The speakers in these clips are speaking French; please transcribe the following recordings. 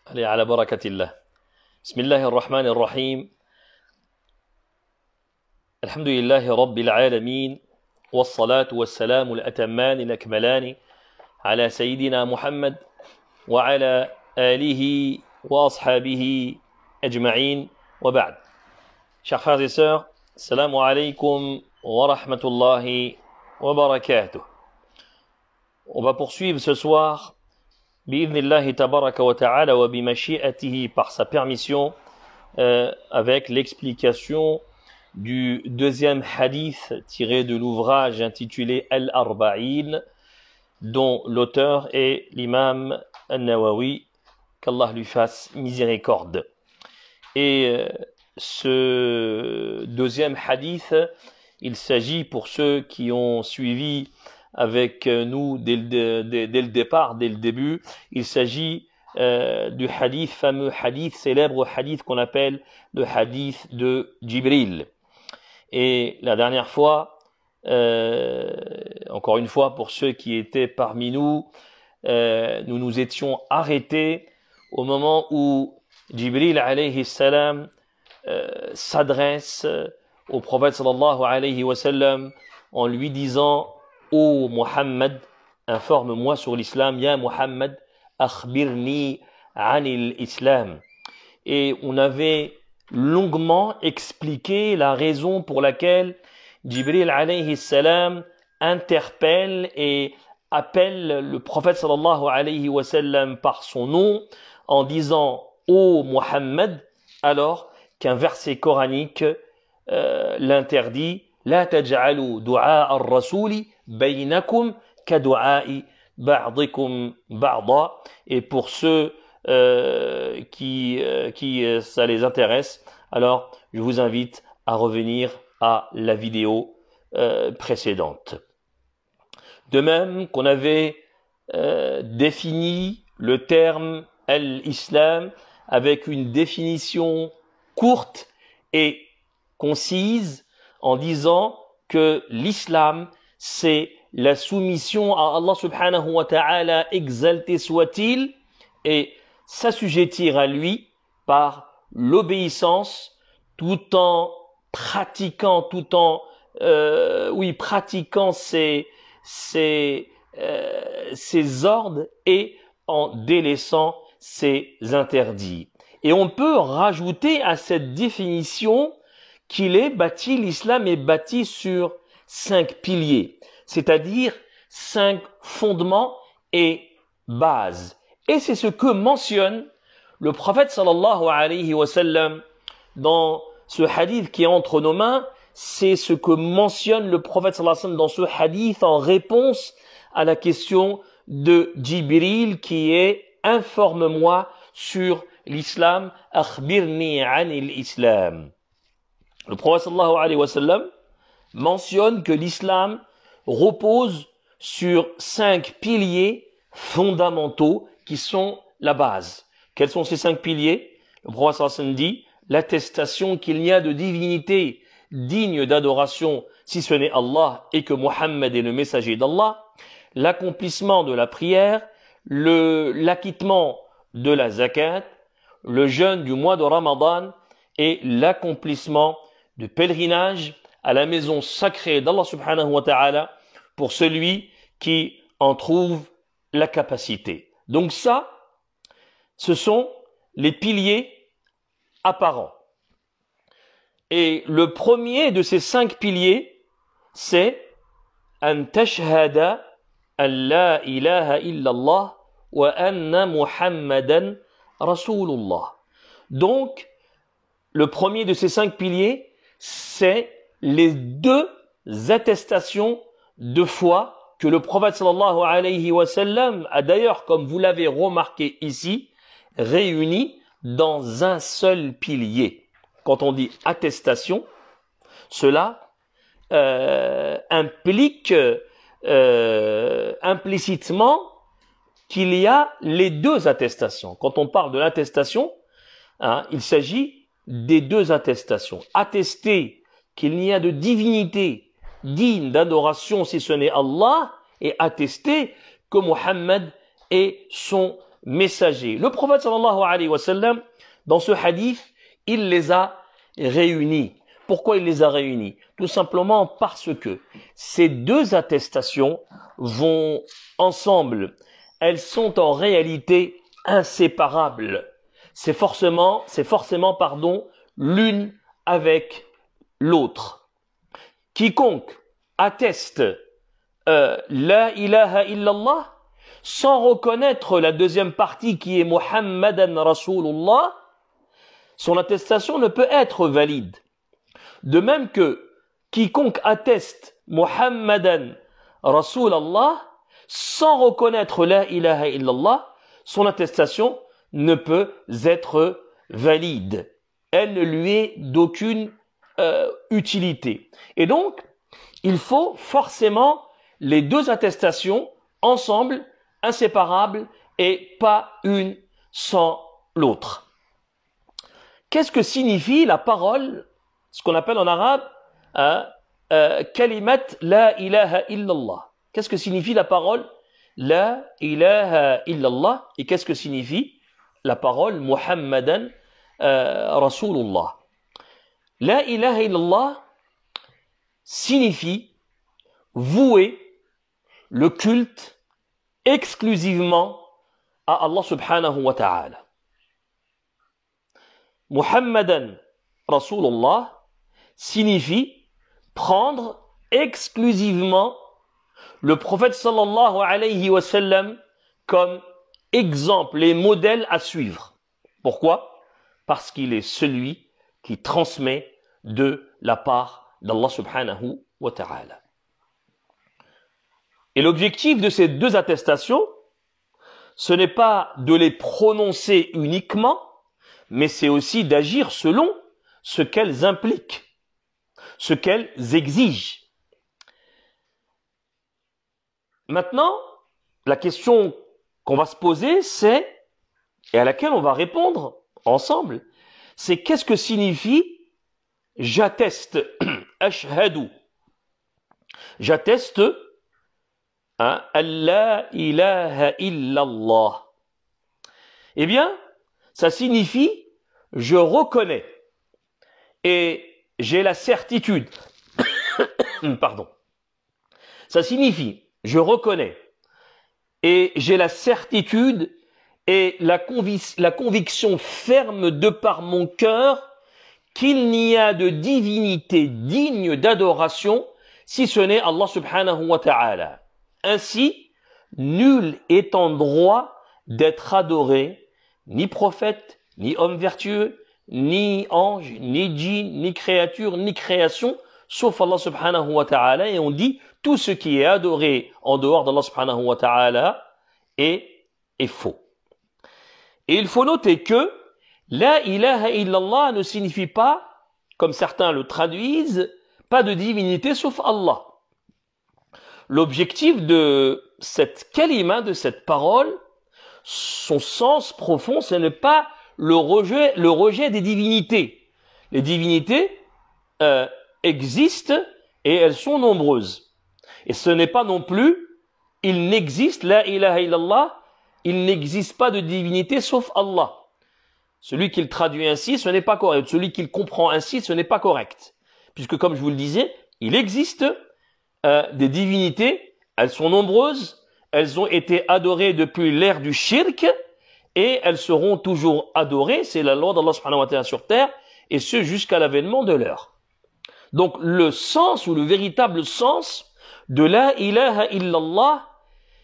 Allez, ala barakatillah. Bismillahir Rahmanir Rahim. Alhamdulillahi Rabbil Alamin. Wassalatu wassalamu al-atamman al-akmalani ala Sayyidina Muhammad wa ala alihi wa ashabihi ajma'in wa ba'd. Chers frères et sœurs, assalamu alaykum wa rahmatullahi wa barakatuh. On va poursuivre ce soir bi'idhnillahi tabaraka wa ta'ala wa bimashi'atihi, par sa permission, avec l'explication du deuxième hadith tiré de l'ouvrage intitulé Al-Arba'in, dont l'auteur est l'imam An-Nawawi, qu'Allah lui fasse miséricorde. Et ce deuxième hadith, il s'agit, pour ceux qui ont suivi avec nous dès le départ, dès le début, il s'agit du hadith, fameux hadith, célèbre hadith qu'on appelle le hadith de Jibril. Et la dernière fois, encore une fois, pour ceux qui étaient parmi nous, nous nous étions arrêtés au moment où Jibril alayhi salam s'adresse au prophète sallallahu alayhi wa sallam en lui disant: Ô Muhammad, informe-moi sur l'islam, ya Muhammad, akhbirni anil islam. Et on avait longuement expliqué la raison pour laquelle Jibril alayhi salam interpelle et appelle le prophète sallallahu alayhi wa sallam par son nom en disant ô Muhammad, alors qu'un verset coranique l'interdit: la taj'alu du'a ar-rasuli bainakum ka du'a'i ba'dikum ba'da. Et pour ceux qui ça les intéresse, alors je vous invite à revenir à la vidéo précédente. De même qu'on avait défini le terme al-Islam avec une définition courte et concise en disant que l'islam, c'est la soumission à Allah subhanahu wa ta'ala, exalté soit-il, et s'assujettir à lui par l'obéissance, tout en pratiquant, pratiquant ses ordres et en délaissant ses interdits. Et on peut rajouter à cette définition l'islam est bâti sur 5 piliers, c'est-à-dire 5 fondements et bases. Et c'est ce que mentionne le prophète sallallahu alayhi wa sallam dans ce hadith qui est entre nos mains. C'est ce que mentionne le prophète sallallahu alayhi wa sallam dans ce hadith en réponse à la question de Jibril qui est: informe-moi sur l'islam, akhbirni anil islam. Le prophète sallallahu alayhi wa sallam mentionne que l'islam repose sur 5 piliers fondamentaux qui sont la base. Quels sont ces 5 piliers? Le prophète sallallahu alayhi wa sallam dit: l'attestation qu'il n'y a de divinité digne d'adoration si ce n'est Allah et que Muhammad est le messager d'Allah, l'accomplissement de la prière, l'acquittement de la zakat, le jeûne du mois de Ramadan et l'accomplissement du pèlerinage à la maison sacrée d'Allah subhanahu wa ta'ala pour celui qui en trouve la capacité. Donc ça, ce sont les piliers apparents. Et le premier de ces 5 piliers, c'est an tashhada an la ilaha illallah wa anna Muhammadan Rasulullah. Donc, le premier de ces 5 piliers, c'est les 2 attestations de foi que le prophète sallallahu alayhi wa sallam a d'ailleurs, comme vous l'avez remarqué ici, réunies dans un seul pilier. Quand on dit attestation, cela implique implicitement qu'il y a les 2 attestations. Quand on parle de l'attestation, il s'agit des 2 attestations. Attester qu'il n'y a de divinité digne d'adoration si ce n'est Allah, et attester que Muhammad est son messagers. Le prophète sallallahu alayhi wa sallam, dans ce hadith, il les a réunis. Pourquoi il les a réunis? Tout simplement parce que ces deux attestations vont ensemble. Elles sont en réalité inséparables. C'est forcément, l'une avec l'autre. Quiconque atteste la ilaha illallah sans reconnaître la deuxième partie qui est Muhammadan Rasulullah, son attestation ne peut être valide. De même que quiconque atteste Muhammadan Rasulallah sans reconnaître la ilaha illallah, son attestation ne peut être valide. Elle ne lui est d'aucune utilité. Et donc, il faut forcément les deux attestations ensemble, inséparables, et pas une sans l'autre. Qu'est-ce que signifie la parole, ce qu'on appelle en arabe kalimat la ilaha illallah? Qu'est-ce que signifie la parole la ilaha illallah? Et qu'est-ce que signifie la parole Muhammadan Rasulullah? La ilaha illallah signifie vouer le culte exclusivement à Allah subhanahu wa ta'ala. Muhammadan Rasulullah signifie prendre exclusivement le prophète sallallahu alayhi wa sallam comme exemple et modèle à suivre. Pourquoi? Parce qu'il est celui qui transmet de la part d'Allah subhanahu wa ta'ala. Et l'objectif de ces deux attestations, ce n'est pas de les prononcer uniquement, mais c'est aussi d'agir selon ce qu'elles impliquent, ce qu'elles exigent. Maintenant, la question qu'on va se poser, c'est, et à laquelle on va répondre ensemble, c'est qu'est-ce que signifie j'atteste, ashhadu, j'atteste, Allah ilaha illallah. Eh bien, ça signifie je reconnais et j'ai la certitude. Pardon. Ça signifie je reconnais et j'ai la certitude et la conviction ferme de par mon cœur qu'il n'y a de divinité digne d'adoration si ce n'est Allah subhanahu wa ta'ala. Ainsi, nul est en droit d'être adoré, ni prophète, ni homme vertueux, ni ange, ni djinn, ni créature, ni création, sauf Allah subhanahu wa ta'ala. Et on dit, tout ce qui est adoré en dehors d'Allah subhanahu wa ta'ala est faux. Et il faut noter que la ilaha illallah ne signifie pas, comme certains le traduisent, pas de divinité sauf Allah. L'objectif de cette kalima, de cette parole, son sens profond, ce n'est pas le rejet des divinités. Les divinités existent et elles sont nombreuses. Et ce n'est pas non plus, il n'existe, la ilaha illallah, il n'existe pas de divinité sauf Allah. Celui qui le traduit ainsi, ce n'est pas correct. Celui qui le comprend ainsi, ce n'est pas correct. Puisque comme je vous le disais, il existe des divinités, elles sont nombreuses, elles ont été adorées depuis l'ère du shirk, et elles seront toujours adorées, c'est la loi d'Allah subhanahu wa ta'ala sur terre, et ce jusqu'à l'avènement de l'heure. Donc le sens ou le véritable sens de la ilaha illallah,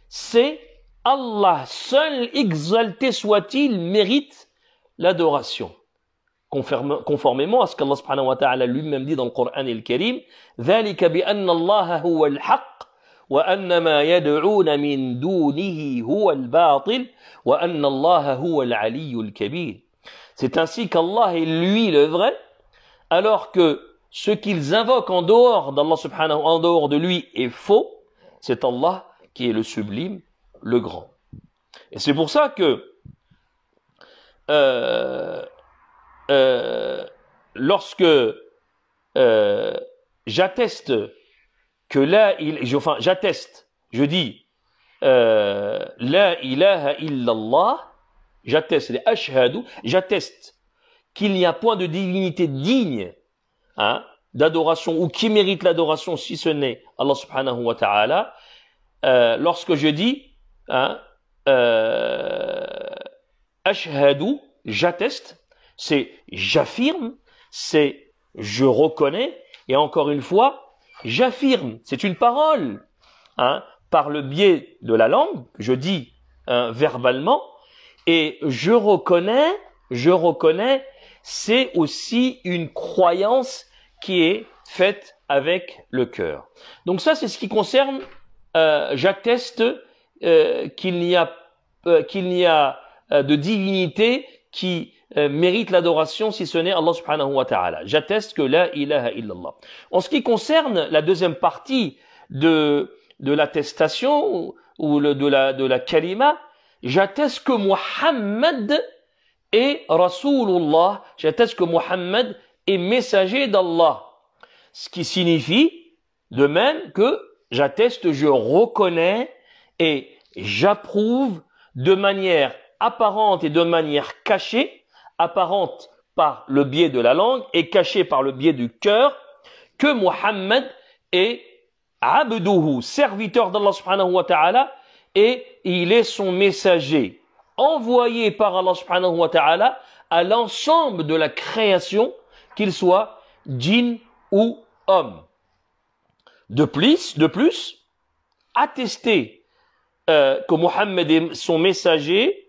c'est Allah seul, exalté soit-il, mérite l'adoration. Conformément à ce qu'Allah subhanahu wa ta'ala lui-même dit dans le Coran et le Karim, ذَلِكَ بِأَنَّ اللَّهَ هُوَ الْحَقِّ وَأَنَّ مَا يَدْعُونَ مِن دُونِهِ هُوَ الْبَاطِلِ وَأَنَّ اللَّهَ هُوَ الْعَلِيُّ الْكَبِيرُ. C'est ainsi qu'Allah est lui le vrai, alors que ce qu'ils invoquent en dehors d'Allah subhanahu, en dehors de lui est faux. C'est Allah qui est le sublime, le grand. Et c'est pour ça que lorsque j'atteste que j'atteste, je dis la ilaha illallah, j'atteste, ashhadu, j'atteste qu'il n'y a point de divinité digne, hein, d'adoration ou qui mérite l'adoration si ce n'est Allah subhanahu wa ta'ala. Lorsque je dis, hein, ashhadu, j'atteste, c'est j'affirme, c'est je reconnais, et encore une fois, j'affirme, c'est une parole, hein, par le biais de la langue, je dis verbalement, et je reconnais, c'est aussi une croyance qui est faite avec le cœur. Donc ça, c'est ce qui concerne, j'atteste qu'il n'y a de divinité qui mérite l'adoration si ce n'est Allah subhanahu wa ta'ala. J'atteste que la ilaha illallah. En ce qui concerne la deuxième partie de l'attestation ou de la kalima, j'atteste que Muhammad est Rasulullah, j'atteste que Muhammad est messager d'Allah. Ce qui signifie de même que j'atteste, je reconnais et j'approuve de manière apparente et de manière cachée, apparente par le biais de la langue et cachée par le biais du cœur, que Muhammad est abduhu, serviteur d'Allah subhanahu wa ta'ala, et il est son messager, envoyé par Allah subhanahu wa ta'ala à l'ensemble de la création, qu'il soit djinn ou homme. De plus, attester que Mohammed est son messager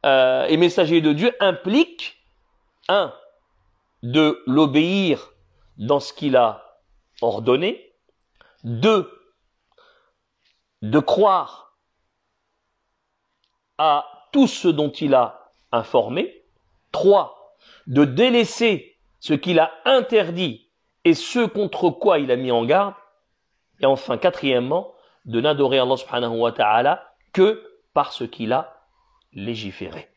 et messager de Dieu implique, de l'obéir dans ce qu'il a ordonné, 2, de croire à tout ce dont il a informé, 3, de délaisser ce qu'il a interdit et ce contre quoi il a mis en garde, et enfin, 4, de n'adorer Allah subhanahu wa ta'ala que par ce qu'il a légiféré.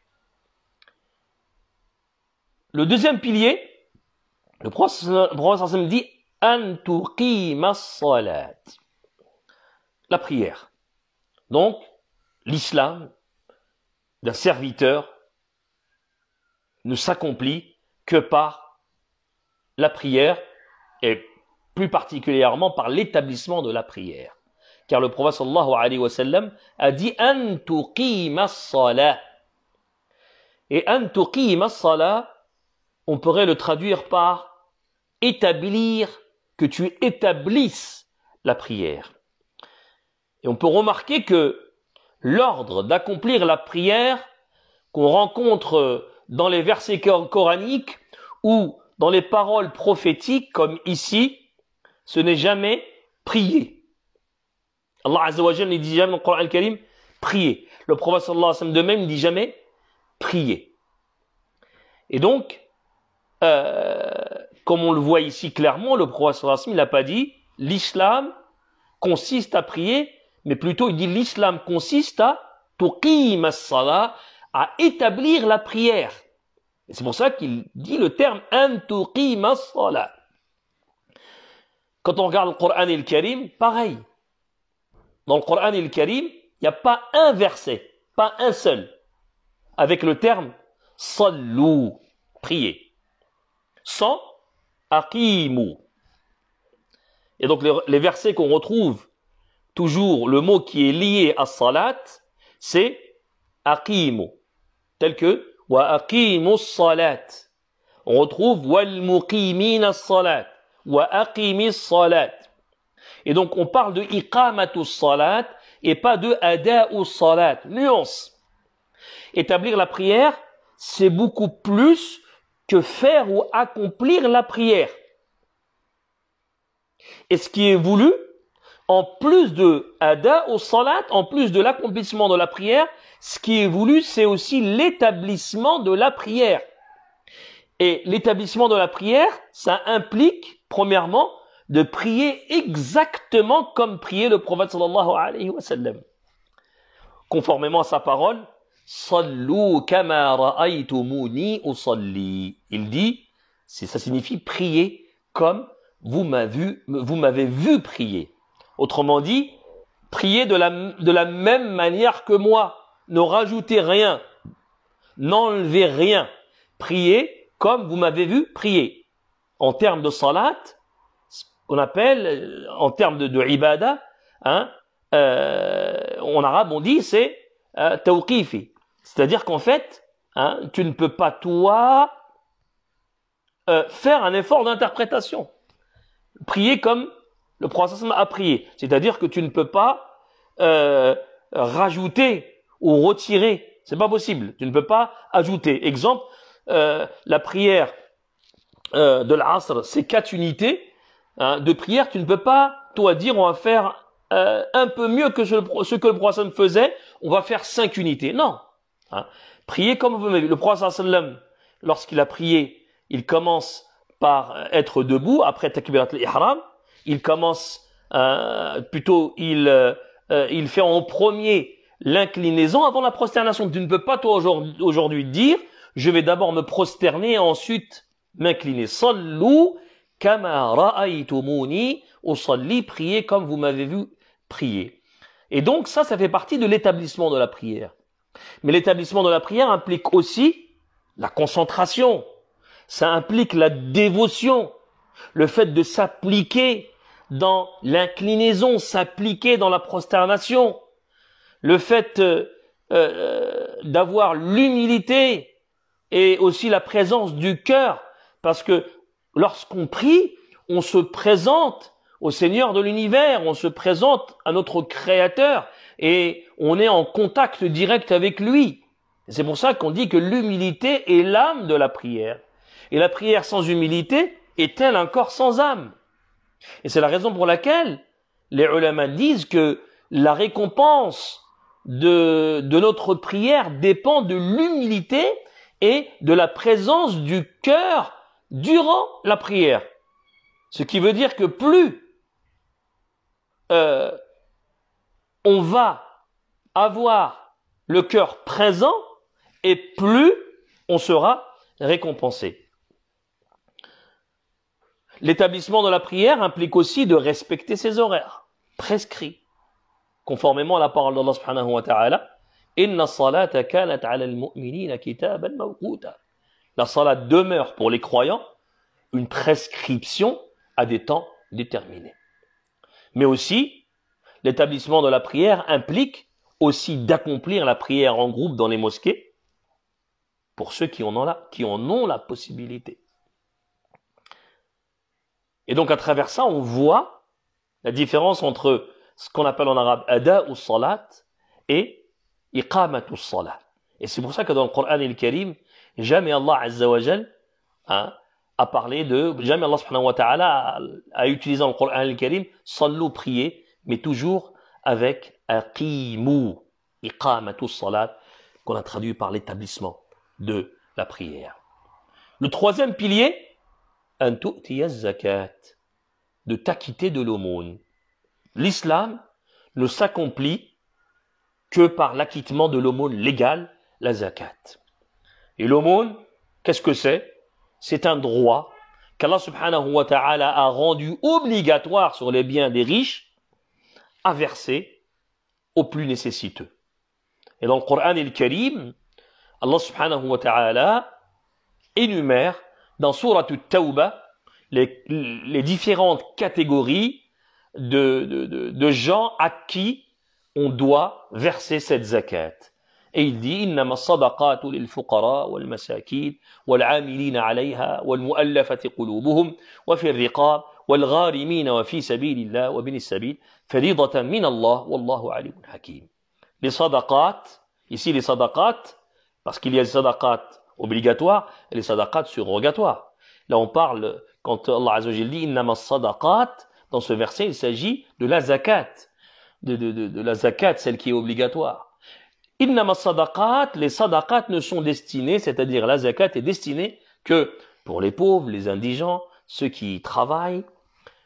Le deuxième pilier, le prophète dit an tuqima as-salat, la prière. Donc, l'islam d'un serviteur ne s'accomplit que par la prière et plus particulièrement par l'établissement de la prière. Car le prophète sallallahu alayhi wa sallam a dit an tuqima as-salat. Et an tuqima as-salat, on pourrait le traduire par établir, que tu établisses la prière. Et on peut remarquer que l'ordre d'accomplir la prière qu'on rencontre dans les versets coraniques ou dans les paroles prophétiques comme ici, ce n'est jamais prier. Allah Azza wa Jalla ne dit jamais dans le Coran al-Karim prier. Le prophète sallallahu alayhi wa sallam de même ne dit jamais prier. Et donc, comme on le voit ici clairement, le prophète sallallahu alayhi wa sallam n'a pas dit l'islam consiste à prier, mais plutôt il dit l'islam consiste à tuqim as-salat, à établir la prière. Et c'est pour ça qu'il dit le terme an tuqim as-salat. Quand on regarde le Coran al-Karim, pareil. Dans le Coran al-Karim, il n'y a pas un verset, pas un seul, avec le terme sallu, prier, sans aqimu. Et donc les versets qu'on retrouve, toujours le mot qui est lié à salat, c'est aqimu, tel que wa aqimu as-salat. On retrouve wal muqimin as-salat, wa aqimi as-salat. Et donc on parle de iqamatu salat et pas de ada'u salat. Nuance. Établir la prière, c'est beaucoup plus que faire ou accomplir la prière. Et ce qui est voulu, en plus de ada'u salat, en plus de l'accomplissement de la prière, ce qui est voulu, c'est aussi l'établissement de la prière. Et l'établissement de la prière, ça implique, premièrement, de prier exactement comme priait le prophète sallallahu alayhi wa sallam. Conformément à sa parole, sallu kama ra'aytumuni usalli. Il dit, ça signifie prier comme vous m'avez vu prier. Autrement dit, prier de la même manière que moi. Ne rajoutez rien. n'enlevez rien. Priez comme vous m'avez vu prier. En termes de salat, ce qu'on appelle, en termes de ibada, hein, en arabe on dit c'est tawqifi. C'est-à-dire qu'en fait, hein, tu ne peux pas toi faire un effort d'interprétation. Prier comme le prophète a prié. C'est-à-dire que tu ne peux pas rajouter ou retirer. C'est pas possible. Tu ne peux pas ajouter. Exemple, la prière de l'Asr, c'est 4 unités hein, de prière. Tu ne peux pas, toi, dire on va faire un peu mieux que ce que le prophète faisait. On va faire 5 unités. Non. Hein. Prier comme vous m'avez vu. Le prophète sallam, lorsqu'il a prié, il commence par être debout après takbirat al-ihram. Il commence plutôt il fait en premier l'inclinaison avant la prosternation. Tu ne peux pas toi aujourd'hui dire je vais d'abord me prosterner et ensuite m'incliner. Sallu kama ra'aytumuni usalli, priez comme vous m'avez vu prier. Et donc ça fait partie de l'établissement de la prière. Mais l'établissement de la prière implique aussi la concentration. Ça implique la dévotion, le fait de s'appliquer dans l'inclinaison, s'appliquer dans la prosternation, le fait d'avoir l'humilité et aussi la présence du cœur, parce que lorsqu'on prie, on se présente au Seigneur de l'univers, on se présente à notre Créateur et on est en contact direct avec lui. C'est pour ça qu'on dit que l'humilité est l'âme de la prière. Et la prière sans humilité est-elle un corps sans âme? Et c'est la raison pour laquelle les ulama disent que la récompense de notre prière dépend de l'humilité et de la présence du cœur durant la prière. Ce qui veut dire que plus on va avoir le cœur présent et plus on sera récompensé. L'établissement de la prière implique aussi de respecter ses horaires prescrits, conformément à la parole d'Allah subhanahu wa ta'ala. Inna salata kanat ala al-mu'minina kitaban mawquta. La salat demeure pour les croyants une prescription à des temps déterminés. Mais aussi, l'établissement de la prière implique aussi d'accomplir la prière en groupe dans les mosquées pour ceux qui en ont la possibilité. Et donc à travers ça, on voit la différence entre ce qu'on appelle en arabe ada ou salat et iqamatu salat. Et c'est pour ça que dans le Coran al-Karim, jamais Allah Azza wa Jal a parlé jamais Allah subhanahu wa ta'ala a utilisé dans le Coran al-Karim sallu, prier, mais toujours avec aqimu, iqamatu salat, qu'on a traduit par l'établissement de la prière. Le troisième pilier, an tu'tiya zakat, de t'acquitter de l'aumône. L'islam ne s'accomplit que par l'acquittement de l'aumône légale, la zakat. Et l'aumône, qu'est-ce que c'est? C'est un droit qu'Allah subhanahu wa ta'ala a rendu obligatoire sur les biens des riches à verser aux plus nécessiteux. Et dans le Coran al-Karim, Allah subhanahu wa ta'ala énumère dans Sourate At-Tawbah les différentes catégories de gens à qui on doit verser cette zakat. Et il dit إنما الصدقات للفقراء والمساكين والعاملين عليها والمؤلفة قلوبهم وفي الرقاب والغارمين وفي سبيل الله وابن السبيل فريضة من الله والله عليم حكيم. Les sadaqat, ici les sadaqat, parce qu'il y a les sadaqat obligatoires et les sadaqat surrogatoires. Là on parle, quand Allah Azza wa Jalla dit إنما الصدقات, dans ce verset il s'agit de la zakat, de la zakat, celle qui est obligatoire. Innama sadaqat, les sadaqat ne sont destinés, c'est-à-dire la zakat est destinée que pour les pauvres, les indigents, ceux qui travaillent,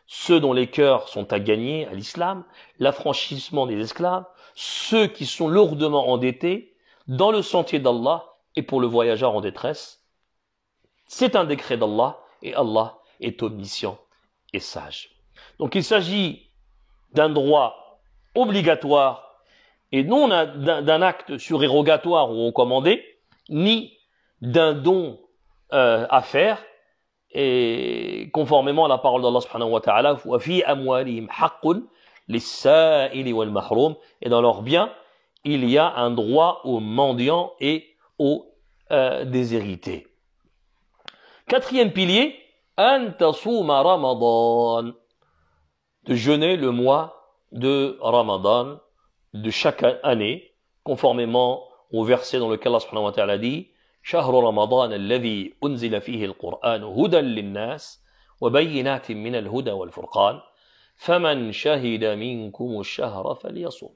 ceux dont les cœurs sont à gagner à l'islam, l'affranchissement des esclaves, ceux qui sont lourdement endettés, dans le sentier d'Allah et pour le voyageur en détresse. C'est un décret d'Allah et Allah est omniscient et sage. Donc il s'agit d'un droit obligatoire et non d'un acte surérogatoire ou recommandé ni d'un don à faire, et conformément à la parole d'Allah subhanahu wa ta'ala, wa fi amwalihim haqqun lis-sa'ili wal mahrum, et dans leurs biens, il y a un droit aux mendiants et aux déshérités. Quatrième pilier, an tasuma Ramadan, de jeûner le mois de Ramadan de chaque année, conformément au verset dans lequel Allah subhanahu wa ta'ala dit شهر رمضان الذي أنزل فيه القرآن هدى للناس وبينات من الهدى والفرقان فمن شهد منكم الشهر فليصم.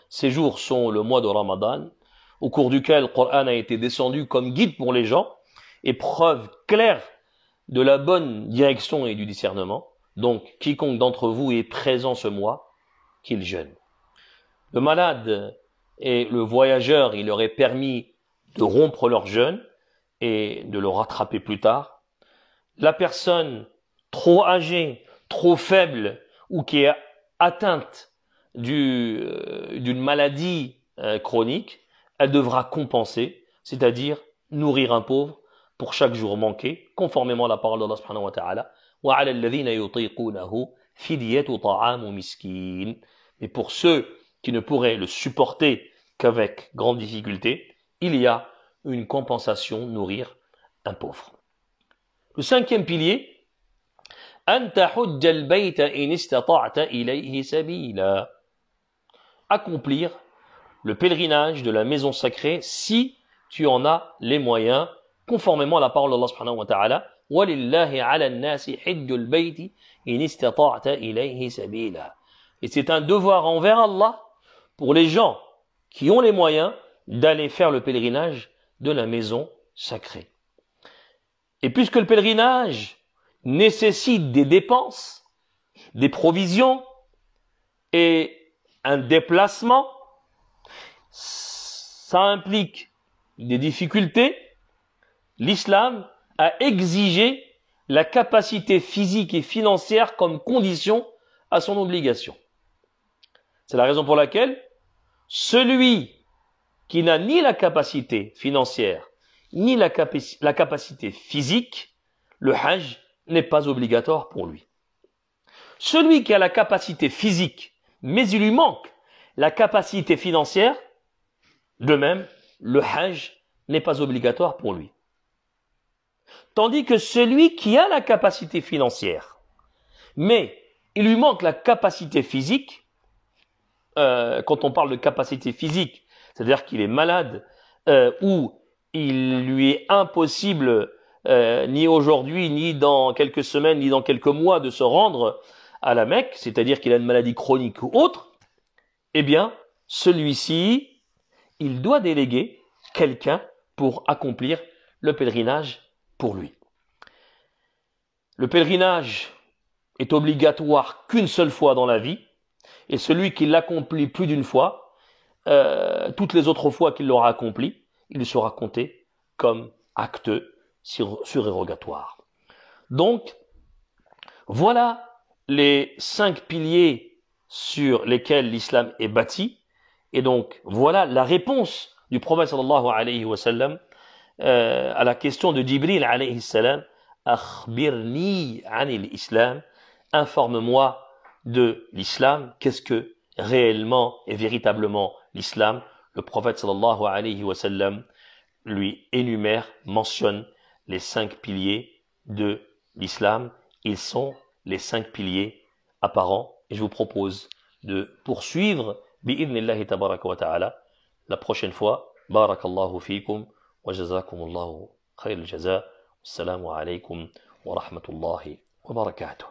Ces jours sont le mois de Ramadan, au cours duquel le Coran a été descendu comme guide pour les gens et preuve claire de la bonne direction et du discernement. Donc, quiconque d'entre vous est présent ce mois, qu'il jeûne. Le malade et le voyageur, il leur est permis de rompre leur jeûne et de le rattraper plus tard. La personne trop âgée, trop faible ou qui est atteinte d'une maladie chronique, elle devra compenser, c'est-à-dire nourrir un pauvre pour chaque jour manqué, conformément à la parole d'Allah subhanahu wa ta'ala. وَعَلَى الَّذِينَ يُطِيقُونَهُ فِدْيَةُ طَعَامُ مِسْكِينٍ. Et pour ceux qui ne pourraient le supporter qu'avec grande difficulté, il y a une compensation, nourrir un pauvre. Le cinquième pilier, أَن تَحُجَّ الْبَيْتَ إِنِ اسْتَطَعْتَ إِلَيْهِ سَبِيلًا. Accomplir le pèlerinage de la maison sacrée si tu en as les moyens, conformément à la parole d'Allah subhanahu wa ta'ala. وَلِلَّهِ عَلَى النَّاسِ حِجُّ الْبَيْتِ إِنِ اسْتَطَعْتَ إِلَيْهِ سَبِيلًا. Et c'est un devoir envers Allah pour les gens qui ont les moyens d'aller faire le pèlerinage de la maison sacrée. Et puisque le pèlerinage nécessite des dépenses, des provisions et un déplacement, ça implique des difficultés, l'islam a exigé la capacité physique et financière comme condition à son obligation. C'est la raison pour laquelle celui qui n'a ni la capacité financière, ni la capacité physique, le hajj n'est pas obligatoire pour lui. Celui qui a la capacité physique, mais il lui manque la capacité financière, de même, le hajj n'est pas obligatoire pour lui. Tandis que celui qui a la capacité financière, mais il lui manque la capacité physique, quand on parle de capacité physique, c'est-à-dire qu'il est malade ou il lui est impossible ni aujourd'hui, ni dans quelques semaines, ni dans quelques mois de se rendre à la Mecque, c'est-à-dire qu'il a une maladie chronique ou autre, eh bien, celui-ci, il doit déléguer quelqu'un pour accomplir le pèlerinage pour lui. Le pèlerinage est obligatoire qu'une seule fois dans la vie, et celui qui l'accomplit plus d'une fois, toutes les autres fois qu'il l'aura accompli, il sera compté comme acte surérogatoire. Donc, voilà les 5 piliers sur lesquels l'islam est bâti, et donc voilà la réponse du prophète sallallahu alayhi wa sallam à la question de Jibril alayhi salam, akhbirni anil islam, informe-moi de l'islam, qu'est-ce que réellement et véritablement l'islam. Le prophète sallallahu alayhi wa sallam lui énumère, mentionne les 5 piliers de l'islam. Ils sont les 5 piliers apparents, et je vous propose de poursuivre bi'idhnillahi tabaraka wa ta'ala la prochaine fois. Barakallahu fikum wa jazakumullahu khayr al-jaza. Assalamu alaykum wa rahmatullahi wa barakatuh.